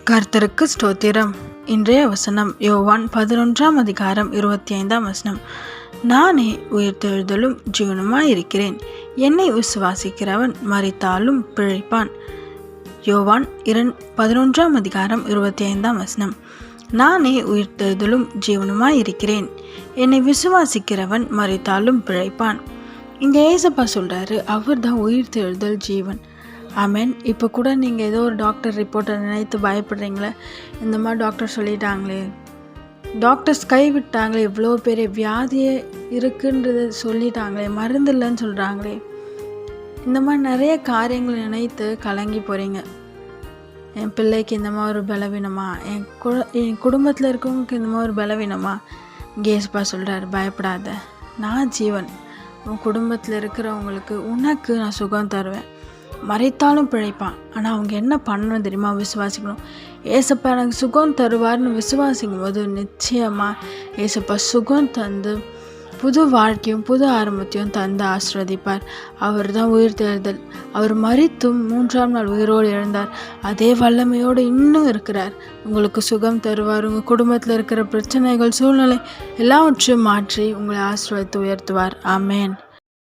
கர்த்தருக்கு ஸ்தோத்திரம். இன்றைய வசனம் யோவான் 11:25. நானே உயிர்த்தெழுதலும் ஜீவனுமாயிருக்கிறேன். என்னை விசுவாசிக்கிறவன் மரித்தாலும் பிழைப்பான். யோவான் 11:25. நானே உயிர்த்தெழுதலும் ஜீவனுமாயிருக்கிறேன். என்னை விசுவாசிக்கிறவன் மரித்தாலும் பிழைப்பான். இங்கே ஏசப்பா சொல்கிறாரு, அவர் தான் உயிர்த்தெழுதல் ஜீவன். ஆமேன். இப்போ கூட நீங்கள் ஏதோ ஒரு டாக்டர் ரிப்போர்ட்டை நினைத்து பயப்படுறீங்களே, இந்த மாதிரி டாக்டர் சொல்லிட்டாங்களே, டாக்டர்ஸ் கைவிட்டாங்களே, இவ்வளோ பெரிய வியாதியே இருக்குன்றத சொல்லிட்டாங்களே, மருந்து இல்லைன்னு சொல்கிறாங்களே, இந்த மாதிரி நிறைய காரியங்களை நினைத்து கலங்கி போகிறீங்க. என் பிள்ளைக்கு இந்த மாதிரி ஒரு பலவீனமா, என் குடும்பத்தில் இருக்கவங்களுக்கு இந்த மாதிரி ஒரு பலவீனமா? கேஸ்பா சொல்கிறார், பயப்படாத, நான் ஜீவன். உன் குடும்பத்தில் இருக்கிறவங்களுக்கு உனக்கு நான் சுகம் தருவேன். மறைத்தாலும் பிழைப்பான். ஆனால் அவங்க என்ன பண்ணணும் தெரியுமா? விசுவாசிக்கணும். ஏசப்பா எனக்கு சுகம் தருவார்னு விசுவாசிக்கும் போது நிச்சயமாக ஏசப்பா சுகம் தந்து புது வாழ்க்கையும் புது ஆரம்பத்தையும் தந்து ஆசீர்வதிப்பார். அவர் தான் உயிர்த்தெழுதல். அவர் மரித்தும் 3ஆம் நாள் உயிரோடு எழுந்தார். அதே வல்லமையோடு இன்னும் இருக்கிறார். உங்களுக்கு சுகம் தருவார். உங்கள் குடும்பத்தில் இருக்கிற பிரச்சனைகள், சூழ்நிலை எல்லாவற்றையும் மாற்றி உங்களை ஆசீர்வதித்து உயர்த்துவார். ஆமேன்.